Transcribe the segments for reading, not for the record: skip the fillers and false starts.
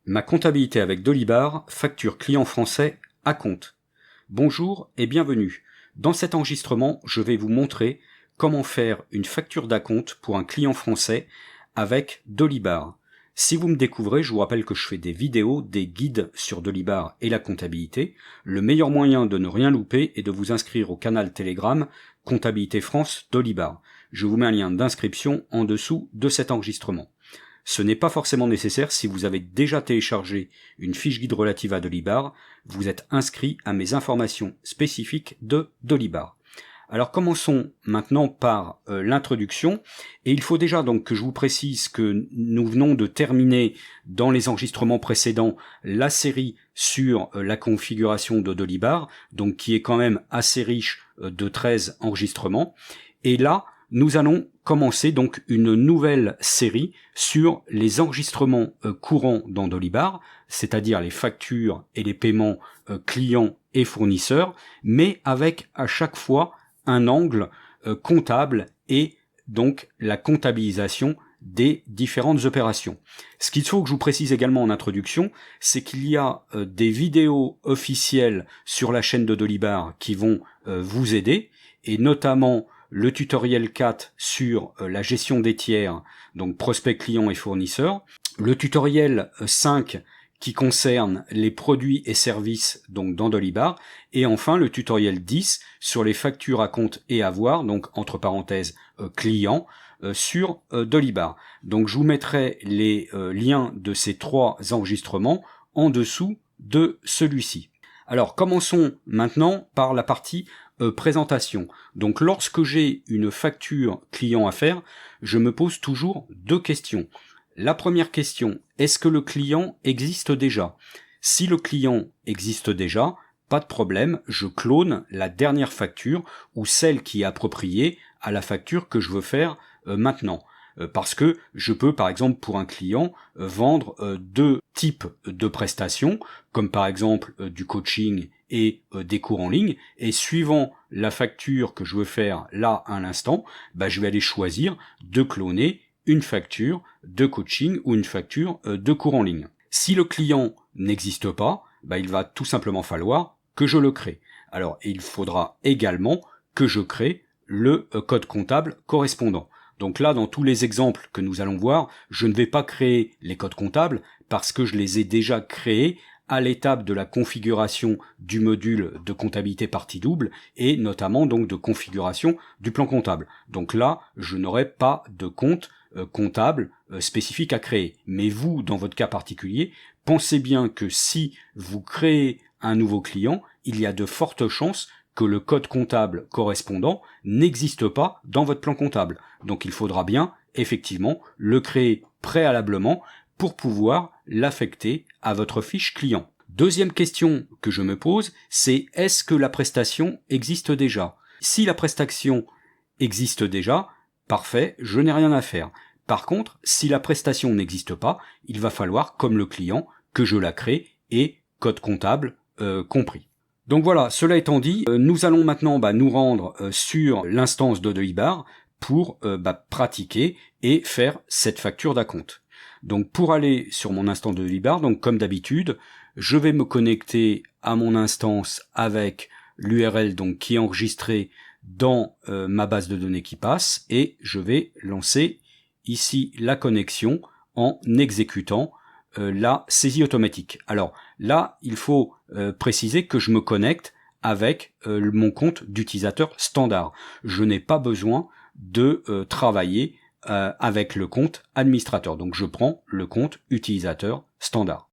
Ma comptabilité avec Dolibar, facture client français à compte. Bonjour et bienvenue. Dans cet enregistrement, je vais vous montrer comment faire une facture d'acompte pour un client français avec Dolibar. Si vous me découvrez, je vous rappelle que je fais des vidéos, des guides sur Dolibar et la comptabilité. Le meilleur moyen de ne rien louper est de vous inscrire au canal Telegram Comptabilité France Dolibar. Je vous mets un lien d'inscription en dessous de cet enregistrement. Ce n'est pas forcément nécessaire si vous avez déjà téléchargé une fiche guide relative à Dolibar, vous êtes inscrit à mes informations spécifiques de Dolibar. Alors commençons maintenant par l'introduction, et il faut déjà donc que je vous précise que nous venons de terminer dans les enregistrements précédents la série sur la configuration de Dolibar, donc qui est quand même assez riche de 13 enregistrements, et là nous allons commencer donc une nouvelle série sur les enregistrements courants dans Dolibar, c'est-à-dire les factures et les paiements clients et fournisseurs, mais avec à chaque fois un angle comptable et donc la comptabilisation des différentes opérations. Ce qu'il faut que je vous précise également en introduction, c'est qu'il y a des vidéos officielles sur la chaîne de Dolibar qui vont vous aider, et notamment le tutoriel 4 sur la gestion des tiers, donc prospects, clients et fournisseurs, le tutoriel 5 qui concerne les produits et services donc dans Dolibar, et enfin le tutoriel 10 sur les factures à compte et avoir, donc entre parenthèses clients, sur Dolibar. Donc je vous mettrai les liens de ces trois enregistrements en dessous de celui-ci. Alors commençons maintenant par la partie présentation. Donc lorsque j'ai une facture client à faire, je me pose toujours deux questions. La première question, est-ce que le client existe déjà? Si le client existe déjà, pas de problème, je clone la dernière facture ou celle qui est appropriée à la facture que je veux faire maintenant. Parce que je peux, par exemple, pour un client, vendre deux types de prestations, comme par exemple du coaching et des cours en ligne, et suivant la facture que je veux faire là à l'instant, je vais aller choisir de cloner une facture de coaching ou une facture de cours en ligne. Si le client n'existe pas, il va tout simplement falloir que je le crée. Alors, il faudra également que je crée le code comptable correspondant. Donc là, dans tous les exemples que nous allons voir, je ne vais pas créer les codes comptables parce que je les ai déjà créés à l'étape de la configuration du module de comptabilité partie double et notamment donc de configuration du plan comptable. Donc là, je n'aurai pas de compte comptable spécifique à créer. Mais vous, dans votre cas particulier, pensez bien que si vous créez un nouveau client, il y a de fortes chances que le code comptable correspondant n'existe pas dans votre plan comptable. Donc il faudra bien, effectivement, le créer préalablement pour pouvoir l'affecter à votre fiche client. Deuxième question que je me pose, c'est est-ce que la prestation existe déjà? Si la prestation existe déjà, parfait, je n'ai rien à faire. Par contre, si la prestation n'existe pas, il va falloir, comme le client, que je la crée et code comptable compris. Donc voilà, cela étant dit, nous allons maintenant nous rendre sur l'instance de Dolibar pour pratiquer et faire cette facture d'acompte. Donc pour aller sur mon instance de Dolibar, donc comme d'habitude, je vais me connecter à mon instance avec l'URL donc qui est enregistrée dans ma base de données qui passe, et je vais lancer ici la connexion en exécutant la saisie automatique. Alors là, il faut préciser que je me connecte avec mon compte d'utilisateur standard. Je n'ai pas besoin de travailler avec le compte administrateur. Donc je prends le compte utilisateur standard.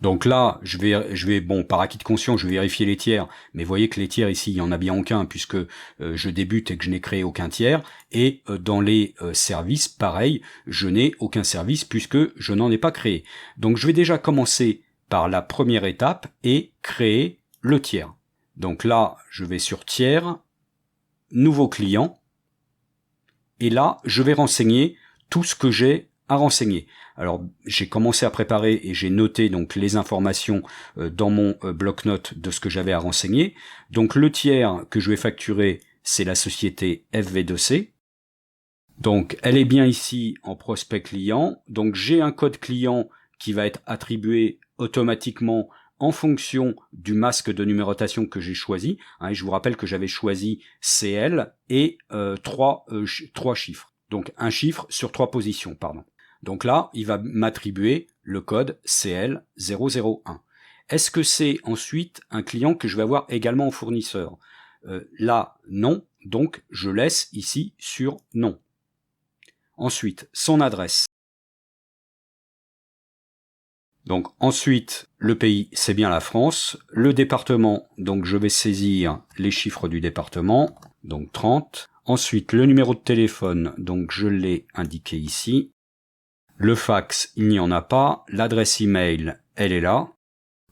Donc là, je vais par acquis de conscience, je vais vérifier les tiers, mais voyez que les tiers ici, il y en a bien aucun puisque je débute et que je n'ai créé aucun tiers, et dans les services, pareil, je n'ai aucun service puisque je n'en ai pas créé. Donc je vais déjà commencer par la première étape et créer le tiers. Donc là, je vais sur tiers, nouveau client, et là, je vais renseigner tout ce que j'ai à renseigner. Alors j'ai commencé à préparer et j'ai noté donc les informations dans mon bloc-notes de ce que j'avais à renseigner. Donc le tiers que je vais facturer, c'est la société FV2C. Donc elle est bien ici en prospect client. Donc j'ai un code client qui va être attribué automatiquement en fonction du masque de numérotation que j'ai choisi. Et je vous rappelle que j'avais choisi CL et trois chiffres. Donc un chiffre sur 3 positions, pardon. Donc là, il va m'attribuer le code CL001. Est-ce que c'est ensuite un client que je vais avoir également en fournisseur? Là, non. Donc je laisse ici sur non. Ensuite, son adresse. Donc ensuite, le pays, c'est bien la France. Le département, donc je vais saisir les chiffres du département, donc 30. Ensuite, le numéro de téléphone, donc je l'ai indiqué ici. Le fax, il n'y en a pas. L'adresse email, elle est là.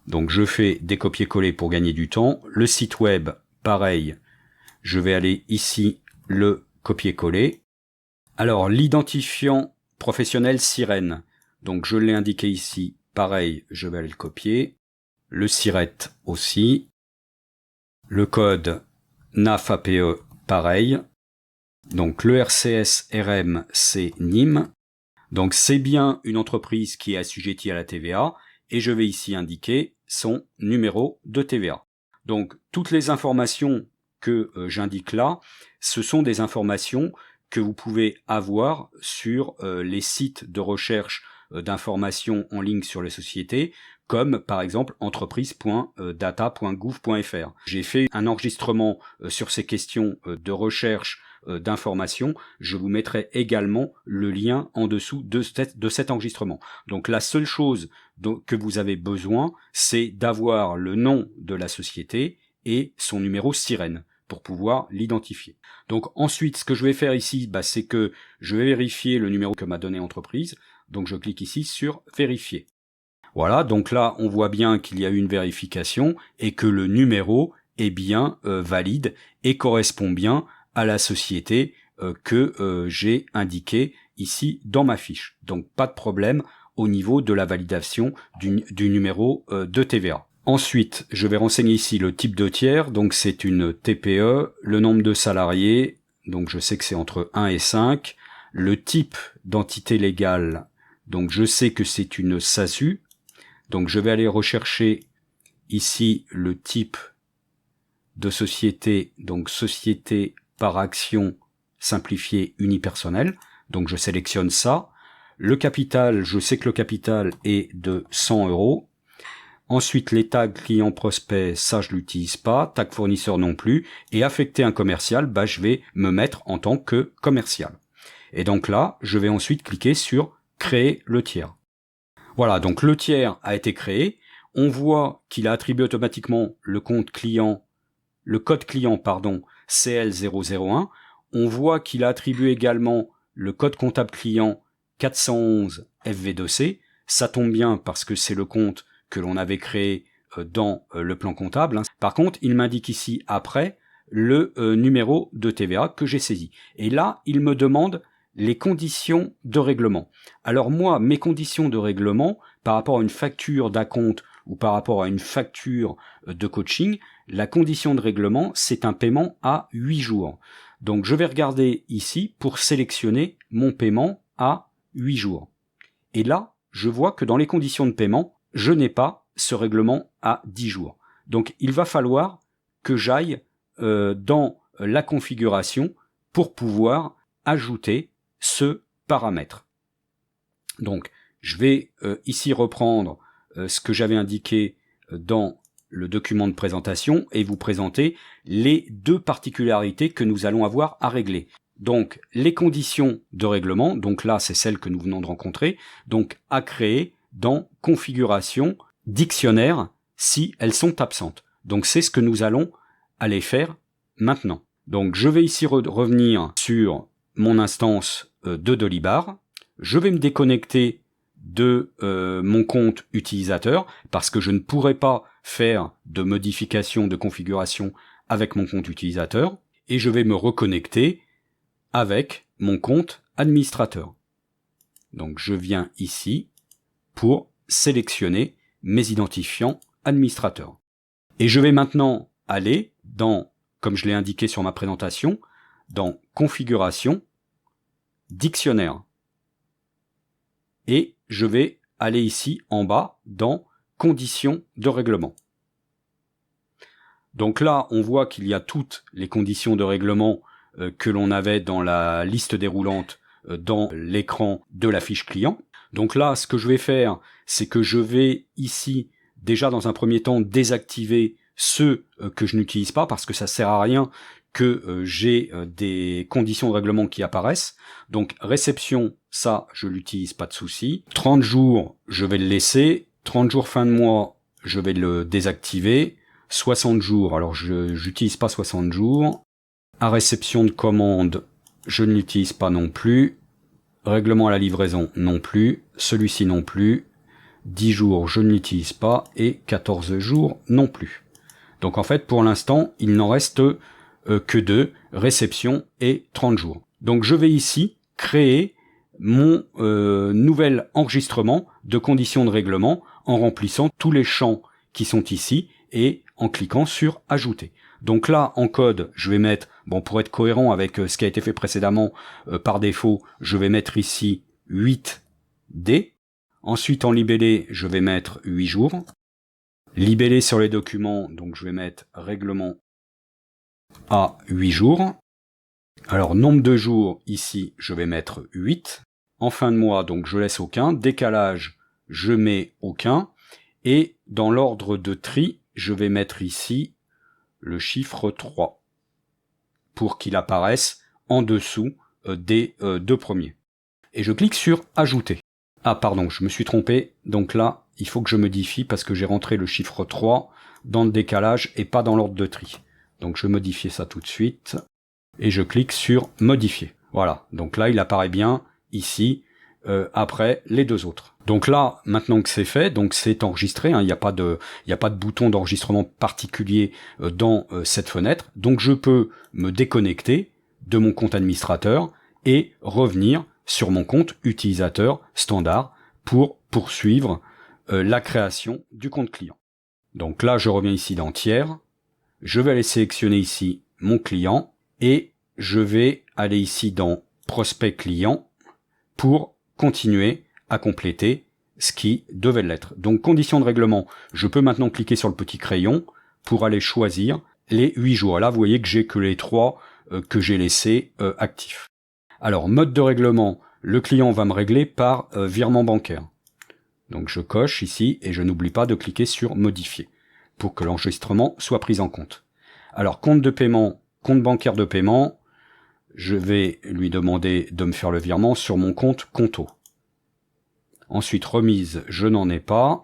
Donc je fais des copier-coller pour gagner du temps. Le site web, pareil, je vais aller ici, le copier-coller. Alors l'identifiant professionnel Sirène, donc je l'ai indiqué ici, pareil, je vais aller le copier. Le SIRET aussi. Le code NAF-APE, pareil. Donc le RCS RM, c'est Nîmes. Donc c'est bien une entreprise qui est assujettie à la TVA. Et je vais ici indiquer son numéro de TVA. Donc toutes les informations que j'indique là, ce sont des informations que vous pouvez avoir sur les sites de recherche d'informations en ligne sur les sociétés, comme par exemple entreprise.data.gouv.fr. J'ai fait un enregistrement sur ces questions de recherche d'informations. Je vous mettrai également le lien en dessous de cet enregistrement. Donc la seule chose que vous avez besoin, c'est d'avoir le nom de la société et son numéro Sirène pour pouvoir l'identifier. Donc ensuite, ce que je vais faire ici, c'est que je vais vérifier le numéro que m'a donné l'entreprise. Donc je clique ici sur vérifier. Voilà, donc là on voit bien qu'il y a eu une vérification et que le numéro est bien valide et correspond bien à la société que j'ai indiquée ici dans ma fiche. Donc pas de problème au niveau de la validation du numéro de TVA. Ensuite, je vais renseigner ici le type de tiers, donc c'est une TPE, le nombre de salariés, donc je sais que c'est entre 1 et 5, le type d'entité légale, donc je sais que c'est une SASU, donc je vais aller rechercher ici le type de société, donc société par action simplifiée unipersonnelle, donc je sélectionne ça. Le capital, je sais que le capital est de 100 €. Ensuite, les tags client prospect, ça je l'utilise pas, tag fournisseur non plus, et affecter un commercial, je vais me mettre en tant que commercial. Et donc là, je vais ensuite cliquer sur créer le tiers. Voilà, donc le tiers a été créé. On voit qu'il a attribué automatiquement le code client, CL001. On voit qu'il a attribué également le code comptable client 411 FV2C. Ça tombe bien parce que c'est le compte que l'on avait créé dans le plan comptable. Par contre, il m'indique ici après le numéro de TVA que j'ai saisi. Et là, il me demande les conditions de règlement. Alors moi, mes conditions de règlement, par rapport à une facture d'acompte ou par rapport à une facture de coaching, la condition de règlement, c'est un paiement à 8 jours. Donc je vais regarder ici pour sélectionner mon paiement à 8 jours. Et là, je vois que dans les conditions de paiement, je n'ai pas ce règlement à 10 jours. Donc il va falloir que j'aille dans la configuration pour pouvoir ajouter ce paramètre. Donc je vais ici reprendre ce que j'avais indiqué dans le document de présentation et vous présenter les deux particularités que nous allons avoir à régler. Donc les conditions de règlement, donc là c'est celle que nous venons de rencontrer, donc à créer dans configuration dictionnaire si elles sont absentes. Donc c'est ce que nous allons aller faire maintenant. Donc je vais ici revenir sur mon instance de Dolibar. Je vais me déconnecter de mon compte utilisateur parce que je ne pourrai pas faire de modification de configuration avec mon compte utilisateur et je vais me reconnecter avec mon compte administrateur. Donc je viens ici pour sélectionner mes identifiants administrateurs. Et je vais maintenant aller dans, comme je l'ai indiqué sur ma présentation, dans configuration, dictionnaire. Et je vais aller ici en bas dans conditions de règlement. Donc là, on voit qu'il y a toutes les conditions de règlement que l'on avait dans la liste déroulante dans l'écran de la fiche client. Donc là, ce que je vais faire, c'est que je vais ici, déjà dans un premier temps, désactiver ceux que je n'utilise pas, parce que ça sert à rien que j'ai des conditions de règlement qui apparaissent. Donc réception, ça, je l'utilise, pas de souci. 30 jours, je vais le laisser. 30 jours fin de mois, je vais le désactiver. 60 jours, alors je n'utilise pas 60 jours. À réception de commande, je ne l'utilise pas non plus. Règlement à la livraison, non plus. Celui-ci non plus. 10 jours, je ne l'utilise pas. Et 14 jours, non plus. Donc en fait, pour l'instant, il n'en reste que 2, réception et 30 jours. Donc je vais ici créer mon nouvel enregistrement de conditions de règlement en remplissant tous les champs qui sont ici et en cliquant sur ajouter. Donc là, en code, je vais mettre, bon, pour être cohérent avec ce qui a été fait précédemment, par défaut, je vais mettre ici 8D. Ensuite, en libellé, je vais mettre 8 jours. Libellé sur les documents, donc je vais mettre règlement à 8 jours. Alors, nombre de jours, ici, je vais mettre 8. En fin de mois, donc je laisse aucun. Décalage, je mets aucun. Et dans l'ordre de tri, je vais mettre ici le chiffre 3 pour qu'il apparaisse en dessous des deux premiers. Et je clique sur ajouter. Ah pardon, je me suis trompé. Donc là, il faut que je modifie parce que j'ai rentré le chiffre 3 dans le décalage et pas dans l'ordre de tri. Donc je vais modifier ça tout de suite. Et je clique sur modifier. Voilà, donc là il apparaît bien ici après les deux autres. Donc là, maintenant que c'est fait, donc c'est enregistré, il n'y a pas de bouton d'enregistrement particulier dans cette fenêtre. Donc je peux me déconnecter de mon compte administrateur et revenir sur mon compte utilisateur standard pour poursuivre la création du compte client. Donc là, je reviens ici dans tiers. Je vais aller sélectionner ici mon client et je vais aller ici dans prospect client pour continuer à compléter ce qui devait l'être. Donc conditions de règlement, je peux maintenant cliquer sur le petit crayon pour aller choisir les 8 jours. Là, vous voyez que j'ai que les 3 que j'ai laissés actifs. Alors, mode de règlement, le client va me régler par virement bancaire. Donc je coche ici et je n'oublie pas de cliquer sur modifier pour que l'enregistrement soit pris en compte. Alors, compte de paiement, compte bancaire de paiement, je vais lui demander de me faire le virement sur mon compte Conto. Ensuite, remise, je n'en ai pas.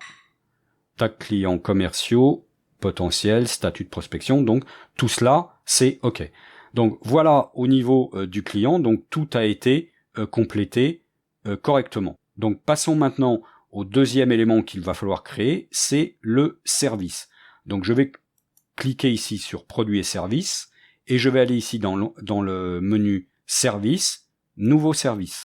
Tag clients commerciaux, potentiel, statut de prospection. Donc, tout cela, c'est OK. Donc, voilà au niveau du client. Donc, tout a été complété correctement. Donc, passons maintenant au deuxième élément qu'il va falloir créer, c'est le service. Donc, je vais cliquer ici sur produits et services et je vais aller ici dans le menu service, nouveau service.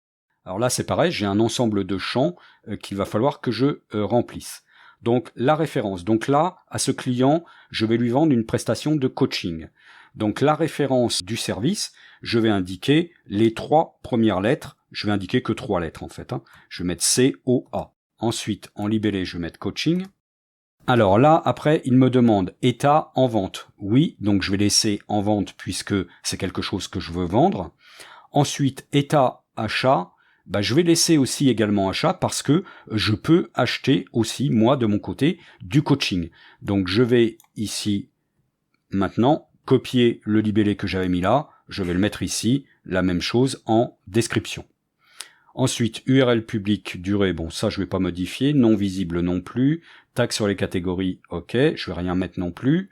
Alors là, c'est pareil, j'ai un ensemble de champs qu'il va falloir que je remplisse. Donc, la référence. Donc là, à ce client, je vais lui vendre une prestation de coaching. Donc, la référence du service, je vais indiquer les 3 premières lettres. Je vais indiquer que 3 lettres, en fait. Je vais mettre C-O-A. Ensuite, en libellé, je vais mettre coaching. Alors là, après, il me demande état en vente. Oui, donc je vais laisser en vente puisque c'est quelque chose que je veux vendre. Ensuite, état achat. Je vais laisser aussi également achat parce que je peux acheter aussi, moi, de mon côté, du coaching. Donc, je vais ici, maintenant, copier le libellé que j'avais mis là. Je vais le mettre ici, la même chose en description. Ensuite, URL public, durée, bon, ça, je vais pas modifier. Non visible non plus. Tag sur les catégories, OK. Je vais rien mettre non plus.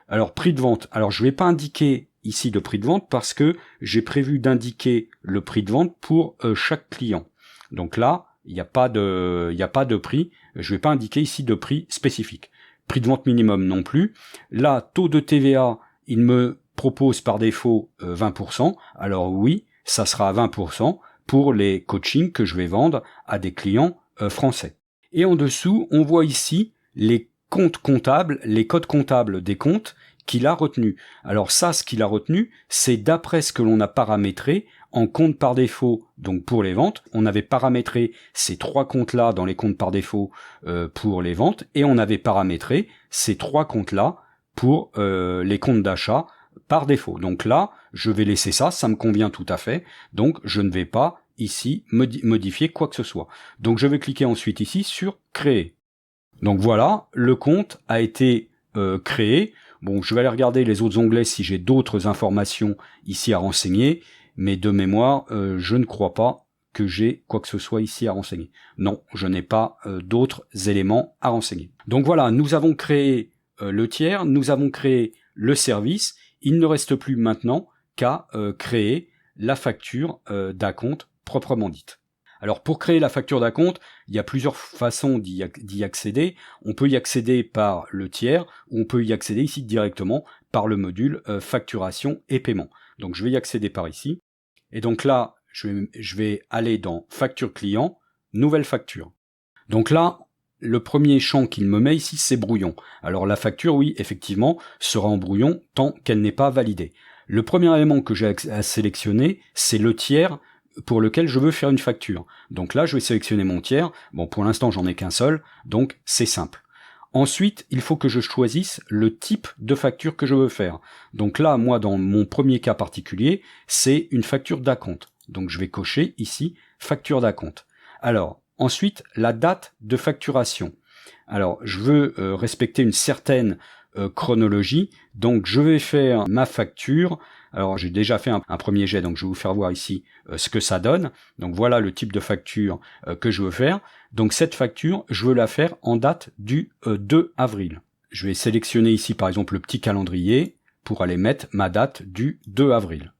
Alors, prix de vente. Alors, je vais pas indiquer ici de prix de vente parce que j'ai prévu d'indiquer le prix de vente pour chaque client. Donc là, il n'y a pas de prix. Je vais pas indiquer ici de prix spécifique. Prix de vente minimum non plus. Là, taux de TVA, il me propose par défaut 20%. Alors oui, ça sera à 20% pour les coachings que je vais vendre à des clients français. Et en dessous, on voit ici les comptes comptables, les codes comptables des comptes qu'il a retenus. Alors ça, ce qu'il a retenu, c'est d'après ce que l'on a paramétré en compte par défaut, donc pour les ventes. On avait paramétré ces 3 comptes-là dans les comptes par défaut pour les ventes, et on avait paramétré ces 3 comptes-là pour les comptes d'achat par défaut. Donc là, je vais laisser ça, ça me convient tout à fait, donc je ne vais pas ici modifier quoi que ce soit. Donc je vais cliquer ensuite ici sur créer. Donc voilà, le compte a été créé. Bon, je vais aller regarder les autres onglets si j'ai d'autres informations ici à renseigner, mais de mémoire, je ne crois pas que j'ai quoi que ce soit ici à renseigner. Non, je n'ai pas d'autres éléments à renseigner. Donc voilà, nous avons créé le tiers, nous avons créé le service. Il ne reste plus maintenant qu'à créer la facture d'acompte proprement dite. Alors pour créer la facture d'acompte, il y a plusieurs façons d'y accéder. On peut y accéder par le tiers, ou on peut y accéder ici directement par le module facturation et paiement. Donc je vais y accéder par ici. Et donc là, je vais aller dans facture client, nouvelle facture. Donc là, le premier champ qu'il me met ici, c'est brouillon. Alors la facture, oui, effectivement, sera en brouillon tant qu'elle n'est pas validée. Le premier élément que j'ai à sélectionner, c'est le tiers pour lequel je veux faire une facture. Donc là, je vais sélectionner mon tiers. Bon, pour l'instant, j'en ai qu'un seul, donc c'est simple. Ensuite, il faut que je choisisse le type de facture que je veux faire. Donc là, moi, dans mon premier cas particulier, c'est une facture d'acompte. Donc je vais cocher ici facture d'acompte. Alors, ensuite, la date de facturation. Alors, je veux respecter une certaine chronologie, donc je vais faire ma facture. Alors j'ai déjà fait un premier jet, donc je vais vous faire voir ici ce que ça donne. Donc voilà le type de facture que je veux faire. Donc cette facture, je veux la faire en date du 2 avril. Je vais sélectionner ici par exemple le petit calendrier pour aller mettre ma date du 2 avril.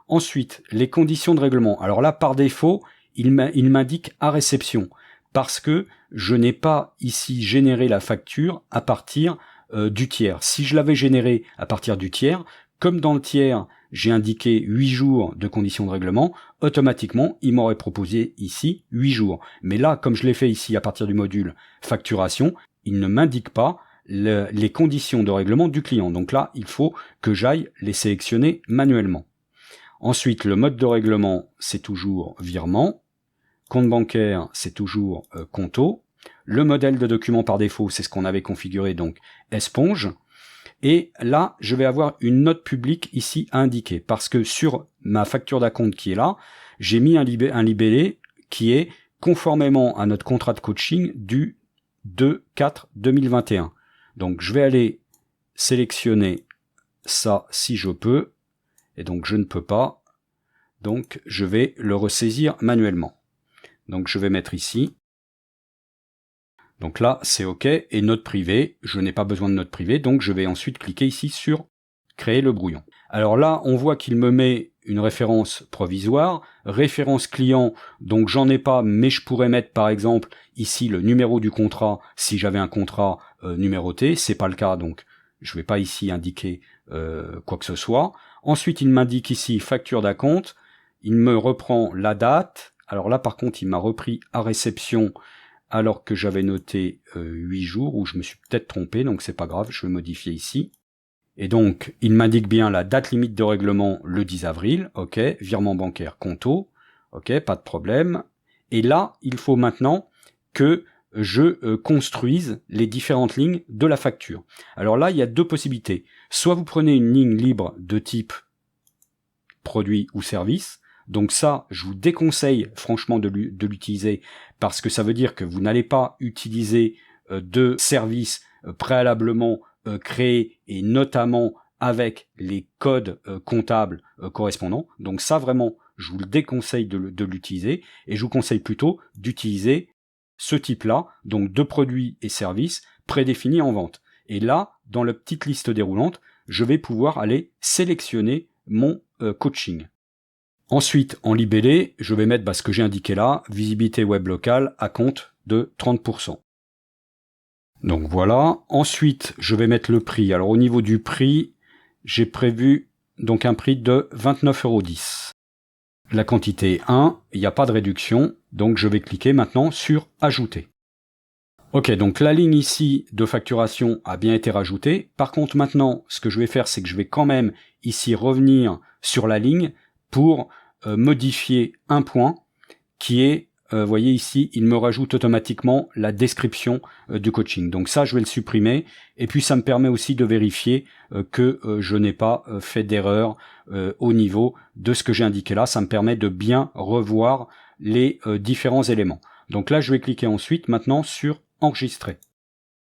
Ensuite, les conditions de règlement. Alors là, par défaut, il m'indique à réception, parce que je n'ai pas ici généré la facture à partir du tiers. Si je l'avais généré à partir du tiers, comme dans le tiers, j'ai indiqué 8 jours de conditions de règlement, automatiquement, il m'aurait proposé ici 8 jours. Mais là, comme je l'ai fait ici à partir du module facturation, il ne m'indique pas les conditions de règlement du client. Donc là, il faut que j'aille les sélectionner manuellement. Ensuite, le mode de règlement, c'est toujours virement. Compte bancaire, c'est toujours Conto. Le modèle de document par défaut, c'est ce qu'on avait configuré, donc Esponge. Et là, je vais avoir une note publique ici à indiquer, parce que sur ma facture d'acompte qui est là, j'ai mis un libellé qui est conformément à notre contrat de coaching du 2/4/2021. Donc je vais aller sélectionner ça si je peux, et donc je ne peux pas, donc je vais le ressaisir manuellement. Donc je vais mettre ici. Donc là, c'est OK. Et note privée, je n'ai pas besoin de note privée, donc je vais ensuite cliquer ici sur créer le brouillon. Alors là, on voit qu'il me met une référence provisoire, référence client, donc j'en ai pas, mais je pourrais mettre par exemple ici le numéro du contrat si j'avais un contrat numéroté. C'est pas le cas, donc je vais pas ici indiquer quoi que ce soit. Ensuite, il m'indique ici facture d'acompte, il me reprend la date. Alors là, par contre, il m'a repris à réception alors que j'avais noté 8 jours, où je me suis peut-être trompé, donc c'est pas grave, je vais modifier ici. Et donc, il m'indique bien la date limite de règlement, le 10 avril, ok, virement bancaire Conto, ok, pas de problème. Et là, il faut maintenant que je construise les différentes lignes de la facture. Alors là, il y a deux possibilités. Soit vous prenez une ligne libre de type produit ou service. Donc ça, je vous déconseille franchement de l'utiliser, parce que ça veut dire que vous n'allez pas utiliser de services préalablement créés, et notamment avec les codes comptables correspondants. Donc ça, vraiment, je vous le déconseille de l'utiliser, et je vous conseille plutôt d'utiliser ce type-là, donc de produits et services prédéfinis en vente. Et là, dans la petite liste déroulante, je vais pouvoir aller sélectionner mon coaching. Ensuite, en libellé, je vais mettre ce que j'ai indiqué là, visibilité web locale à compte de 30%. Donc voilà. Ensuite, je vais mettre le prix. Alors au niveau du prix, j'ai prévu donc un prix de 29,10 €. La quantité 1, il n'y a pas de réduction, donc je vais cliquer maintenant sur ajouter. Ok, donc la ligne ici de facturation a bien été rajoutée. Par contre maintenant, ce que je vais faire, c'est que je vais quand même ici revenir sur la ligne pour modifier un point qui est, vous voyez ici, il me rajoute automatiquement la description du coaching. Donc ça, je vais le supprimer. Et puis ça me permet aussi de vérifier que je n'ai pas fait d'erreur au niveau de ce que j'ai indiqué là. Ça me permet de bien revoir les différents éléments. Donc là, je vais cliquer ensuite maintenant sur enregistrer.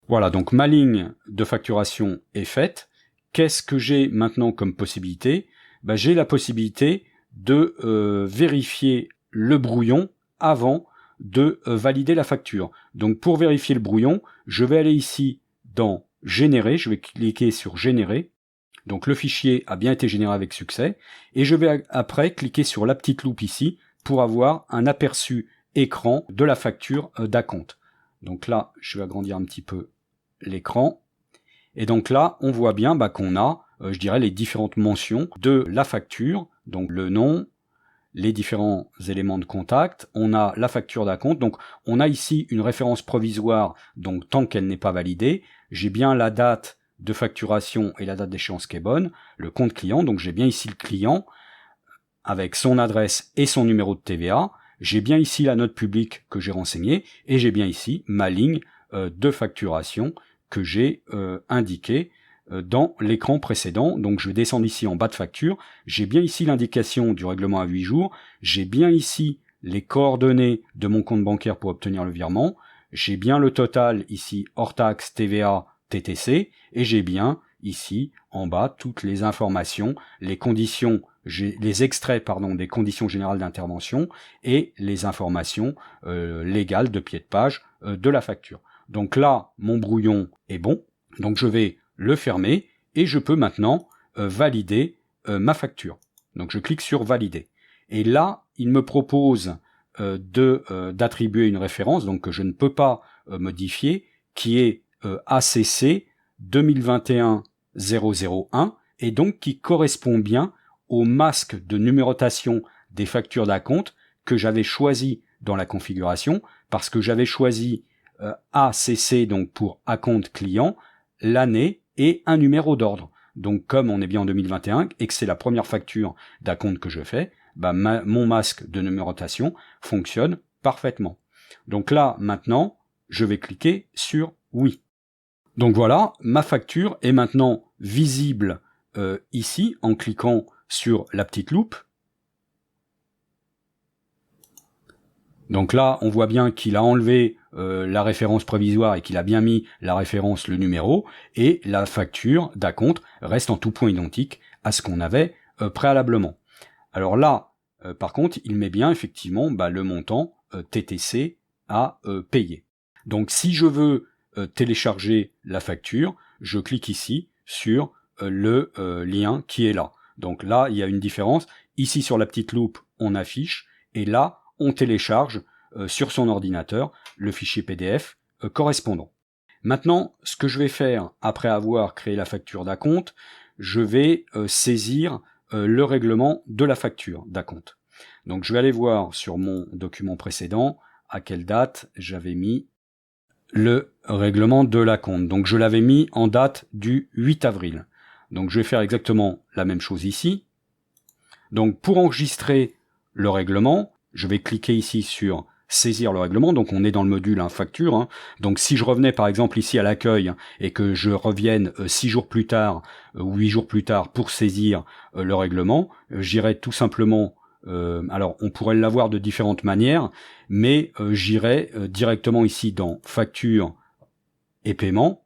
Voilà, donc ma ligne de facturation est faite. Qu'est-ce que j'ai maintenant comme possibilité? J'ai la possibilité de vérifier le brouillon avant de valider la facture. Donc pour vérifier le brouillon, je vais aller ici dans Générer, je vais cliquer sur Générer. Donc le fichier a bien été généré avec succès. Et je vais après cliquer sur la petite loupe ici pour avoir un aperçu écran de la facture d'acompte. Donc là, je vais agrandir un petit peu l'écran. Et donc là, on voit bien qu'on a, je dirais, les différentes mentions de la facture. Donc le nom, les différents éléments de contact, on a la facture d'acompte, donc on a ici une référence provisoire, donc tant qu'elle n'est pas validée, j'ai bien la date de facturation et la date d'échéance qui est bonne, le compte client, donc j'ai bien ici le client, avec son adresse et son numéro de TVA, j'ai bien ici la note publique que j'ai renseignée, et j'ai bien ici ma ligne de facturation que j'ai indiquée dans l'écran précédent. Donc je descends ici en bas de facture, j'ai bien ici l'indication du règlement à 8 jours, j'ai bien ici les coordonnées de mon compte bancaire pour obtenir le virement, j'ai bien le total ici hors taxe, TVA, TTC, et j'ai bien ici en bas toutes les informations, les conditions, les extraits des conditions générales d'intervention et les informations légales de pied de page de la facture. Donc là, mon brouillon est bon, donc je vais le fermer et je peux maintenant valider ma facture. Donc je clique sur valider. Et là, il me propose d'attribuer une référence, donc que je ne peux pas modifier, qui est ACC 2021-001, et donc qui correspond bien au masque de numérotation des factures d'acompte que j'avais choisi dans la configuration, parce que j'avais choisi ACC, donc pour acompte client, l'année et un numéro d'ordre. Donc comme on est bien en 2021 et que c'est la première facture d'acompte que je fais, mon masque de numérotation fonctionne parfaitement. Donc là, maintenant, je vais cliquer sur oui. Donc voilà, ma facture est maintenant visible ici en cliquant sur la petite loupe. Donc là, on voit bien qu'il a enlevé la référence provisoire et qu'il a bien mis la référence, le numéro, et la facture d'acompte reste en tout point identique à ce qu'on avait préalablement. Alors là, par contre, il met bien effectivement le montant TTC à payer. Donc si je veux télécharger la facture, je clique ici sur le lien qui est là. Donc là, il y a une différence. Ici, sur la petite loupe, on affiche, et là, on télécharge sur son ordinateur le fichier PDF correspondant. Maintenant, ce que je vais faire après avoir créé la facture d'acompte, je vais saisir le règlement de la facture d'acompte. Donc je vais aller voir sur mon document précédent à quelle date j'avais mis le règlement de l'acompte. Donc je l'avais mis en date du 8 avril. Donc je vais faire exactement la même chose ici. Donc pour enregistrer le règlement, je vais cliquer ici sur saisir le règlement, donc on est dans le module facture. Donc si je revenais par exemple ici à l'accueil et que je revienne 6 jours plus tard ou 8 jours plus tard pour saisir le règlement, j'irai tout simplement, alors on pourrait l'avoir de différentes manières, mais j'irai directement ici dans facture et paiement,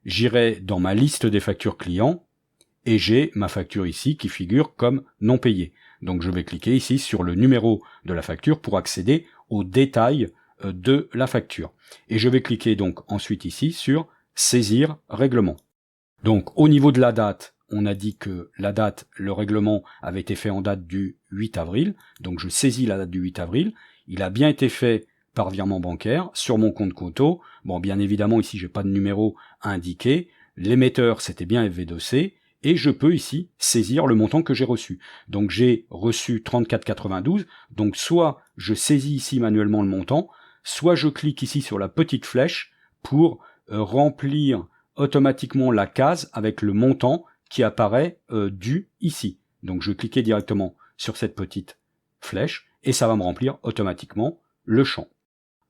j'irai dans ma liste des factures clients et j'ai ma facture ici qui figure comme non payée. Donc je vais cliquer ici sur le numéro de la facture pour accéder aux détails de la facture. Et je vais cliquer donc ensuite ici sur saisir règlement. Donc au niveau de la date, on a dit que la date, le règlement avait été fait en date du 8 avril. Donc je saisis la date du 8 avril. Il a bien été fait par virement bancaire sur mon compte Conto. Bon, bien évidemment ici j'ai pas de numéro à indiquer. L'émetteur c'était bien FV2C. Et je peux ici saisir le montant que j'ai reçu. Donc j'ai reçu 34,92, donc soit je saisis ici manuellement le montant, soit je clique ici sur la petite flèche pour remplir automatiquement la case avec le montant qui apparaît dû ici. Donc je vais cliquer directement sur cette petite flèche, et ça va me remplir automatiquement le champ.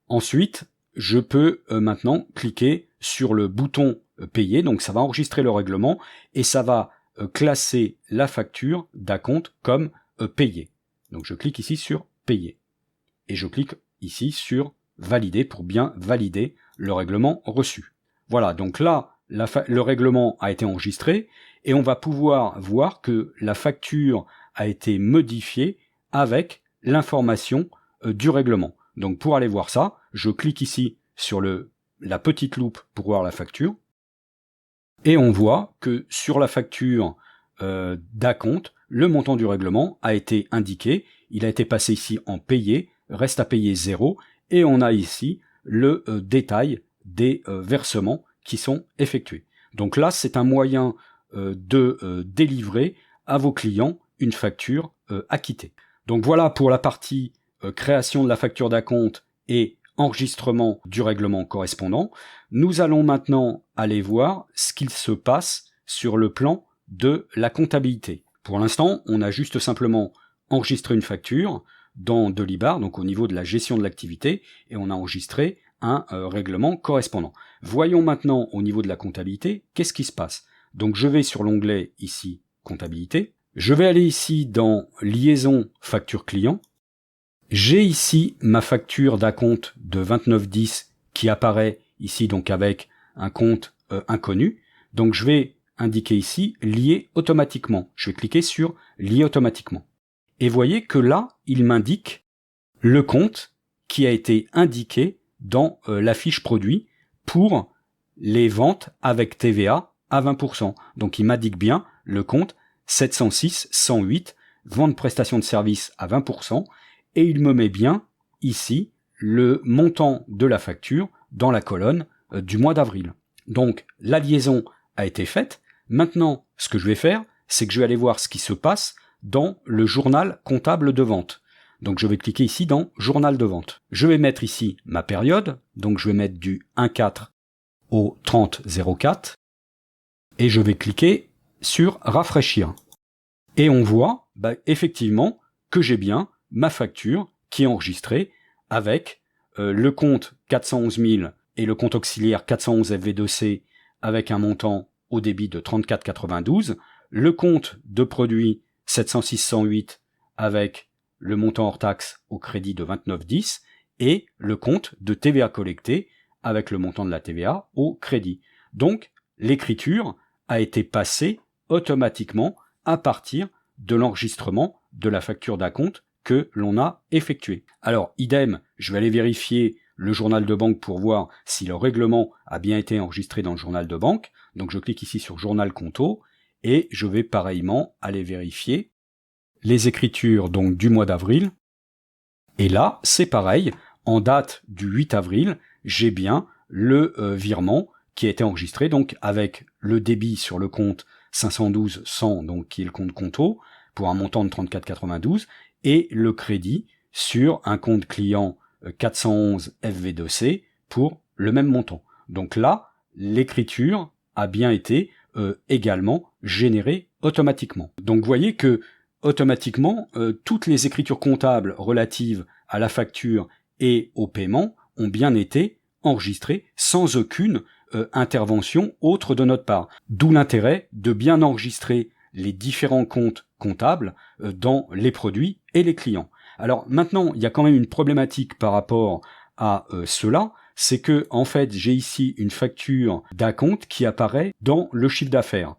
Ensuite, je peux maintenant cliquer sur le bouton payer, donc ça va enregistrer le règlement et ça va classer la facture d'acompte comme payée. Donc je clique ici sur payer et je clique ici sur valider pour bien valider le règlement reçu. Voilà, donc là, le règlement a été enregistré et on va pouvoir voir que la facture a été modifiée avec l'information du règlement. Donc pour aller voir ça, je clique ici sur la petite loupe pour voir la facture. Et on voit que sur la facture d'acompte, le montant du règlement a été indiqué. Il a été passé ici en payé, reste à payer 0. Et on a ici le détail des versements qui sont effectués. Donc là, c'est un moyen de délivrer à vos clients une facture acquittée. Donc voilà pour la partie création de la facture d'acompte et enregistrement du règlement correspondant. Nous allons maintenant aller voir ce qu'il se passe sur le plan de la comptabilité. Pour l'instant, on a juste simplement enregistré une facture dans Delibar, donc au niveau de la gestion de l'activité, et on a enregistré un règlement correspondant. Voyons maintenant au niveau de la comptabilité, qu'est-ce qui se passe. Donc je vais sur l'onglet ici, comptabilité. Je vais aller ici dans liaison facture client. J'ai ici ma facture d'acompte de 29,10 qui apparaît ici donc avec un compte inconnu. Donc je vais indiquer ici lier automatiquement. Je vais cliquer sur lier automatiquement. Et voyez que là, il m'indique le compte qui a été indiqué dans la fiche produit pour les ventes avec TVA à 20%. Donc il m'indique bien le compte 706 108, vente prestation de service à 20%, et il me met bien ici le montant de la facture dans la colonne du mois d'avril. Donc la liaison a été faite. Maintenant, ce que je vais faire, c'est que je vais aller voir ce qui se passe dans le journal comptable de vente. Donc je vais cliquer ici dans journal de vente. Je vais mettre ici ma période, donc je vais mettre du 1/4 au 30/04 et je vais cliquer sur rafraîchir. Et on voit effectivement que j'ai bien ma facture qui est enregistrée avec le compte 411 000 et le compte auxiliaire 411 FV2C avec un montant au débit de 34,92, le compte de produit 706 108 avec le montant hors taxe au crédit de 29,10 et le compte de TVA collecté avec le montant de la TVA au crédit. Donc, l'écriture a été passée automatiquement à partir de l'enregistrement de la facture d'acompte que l'on a effectué. Alors, idem, je vais aller vérifier le journal de banque pour voir si le règlement a bien été enregistré dans le journal de banque. Donc, je clique ici sur journal compto et je vais pareillement aller vérifier les écritures donc du mois d'avril. Et là, c'est pareil, en date du 8 avril, j'ai bien le virement qui a été enregistré donc avec le débit sur le compte 512 100, donc qui est le compte Conto, pour un montant de 34,92, et le crédit sur un compte client 411 FV2C pour le même montant. Donc là, l'écriture a bien été également générée automatiquement. Donc vous voyez que automatiquement, toutes les écritures comptables relatives à la facture et au paiement ont bien été enregistrées sans aucune intervention autre de notre part. D'où l'intérêt de bien enregistrer les différents comptes comptables dans les produits et les clients. Alors maintenant, il y a quand même une problématique par rapport à cela, c'est que en fait, j'ai ici une facture d'acompte qui apparaît dans le chiffre d'affaires.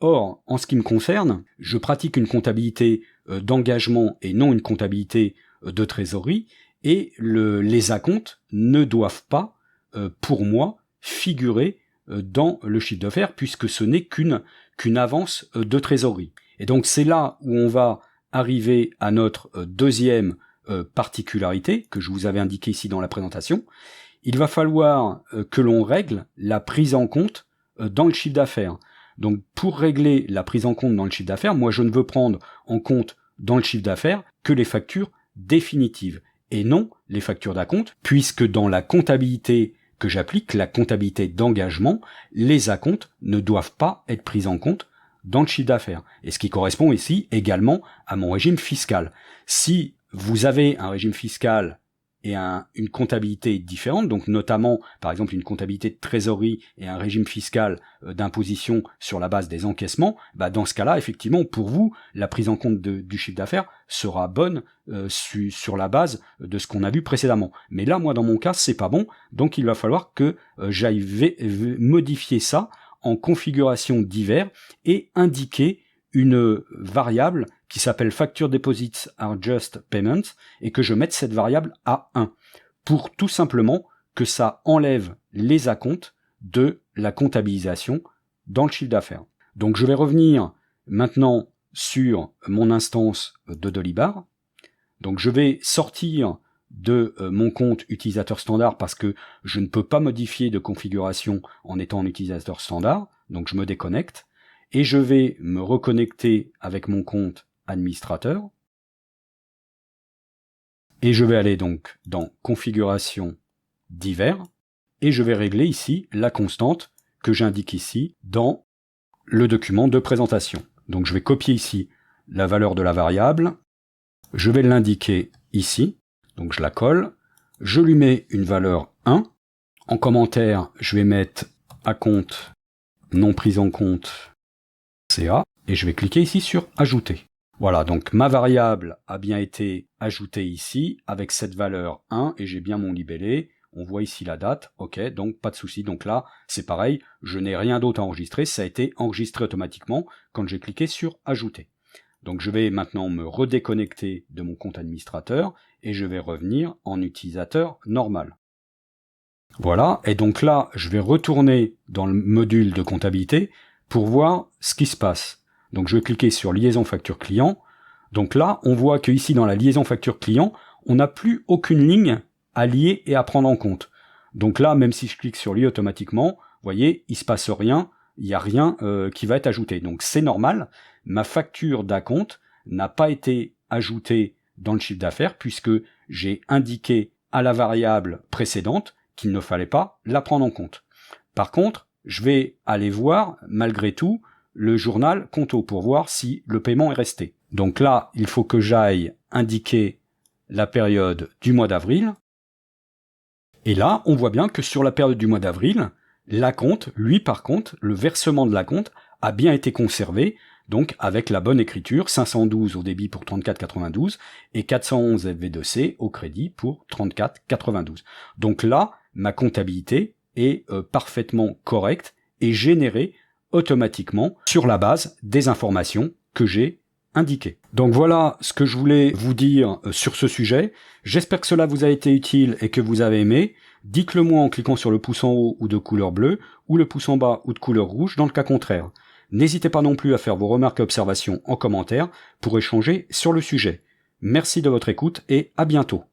Or, en ce qui me concerne, je pratique une comptabilité d'engagement et non une comptabilité de trésorerie, et les acomptes ne doivent pas, pour moi, figurer dans le chiffre d'affaires, puisque ce n'est qu'une avance de trésorerie. Et donc c'est là où on va arriver à notre deuxième particularité, que je vous avais indiqué ici dans la présentation. Il va falloir que l'on règle la prise en compte dans le chiffre d'affaires. Donc pour régler la prise en compte dans le chiffre d'affaires, moi je ne veux prendre en compte dans le chiffre d'affaires que les factures définitives et non les factures d'acompte, puisque dans la comptabilité que j'applique, la comptabilité d'engagement, les acomptes ne doivent pas être pris en compte dans le chiffre d'affaires. Et ce qui correspond ici également à mon régime fiscal. Si vous avez un régime fiscal et une comptabilité différente, donc notamment, par exemple, une comptabilité de trésorerie et un régime fiscal d'imposition sur la base des encaissements, dans ce cas-là, effectivement, pour vous, la prise en compte du chiffre d'affaires sera bonne sur la base de ce qu'on a vu précédemment. Mais là, moi, dans mon cas, c'est pas bon, donc il va falloir que j'aille modifier ça en configuration divers et indiquer une variable qui s'appelle Facture Deposits are Just Payments et que je mette cette variable à 1 pour tout simplement que ça enlève les acomptes de la comptabilisation dans le chiffre d'affaires. Donc je vais revenir maintenant sur mon instance de Dolibar. Donc je vais sortir de mon compte utilisateur standard parce que je ne peux pas modifier de configuration en étant en utilisateur standard, donc je me déconnecte. Et je vais me reconnecter avec mon compte administrateur. Et je vais aller donc dans Configuration divers. Et je vais régler ici la constante que j'indique ici dans le document de présentation. Donc je vais copier ici la valeur de la variable. Je vais l'indiquer ici. Donc je la colle. Je lui mets une valeur 1. En commentaire, je vais mettre acompte non pris en compte CA, et je vais cliquer ici sur Ajouter. Voilà, donc ma variable a bien été ajoutée ici, avec cette valeur 1, et j'ai bien mon libellé, on voit ici la date, ok, donc pas de souci, donc là, c'est pareil, je n'ai rien d'autre à enregistrer, ça a été enregistré automatiquement quand j'ai cliqué sur Ajouter. Donc je vais maintenant me redéconnecter de mon compte administrateur, et je vais revenir en utilisateur normal. Voilà, et donc là, je vais retourner dans le module de comptabilité, pour voir ce qui se passe. Donc je vais cliquer sur liaison facture client. Donc là, on voit que ici dans la liaison facture client, on n'a plus aucune ligne à lier et à prendre en compte. Donc là, même si je clique sur lier automatiquement, vous voyez, il se passe rien, il n'y a rien qui va être ajouté. Donc c'est normal, ma facture d'acompte n'a pas été ajoutée dans le chiffre d'affaires puisque j'ai indiqué à la variable précédente qu'il ne fallait pas la prendre en compte. Par contre, je vais aller voir, malgré tout, le journal Conto pour voir si le paiement est resté. Donc là, il faut que j'aille indiquer la période du mois d'avril. Et là, on voit bien que sur la période du mois d'avril, l'acompte, lui par contre, le versement de l'acompte a bien été conservé, donc avec la bonne écriture, 512 au débit pour 34,92 et 411 FV2C au crédit pour 34,92. Donc là, ma comptabilité est parfaitement correcte et générée automatiquement sur la base des informations que j'ai indiquées. Donc voilà ce que je voulais vous dire sur ce sujet. J'espère que cela vous a été utile et que vous avez aimé. Dites-le moi en cliquant sur le pouce en haut ou de couleur bleue ou le pouce en bas ou de couleur rouge dans le cas contraire. N'hésitez pas non plus à faire vos remarques et observations en commentaire pour échanger sur le sujet. Merci de votre écoute et à bientôt.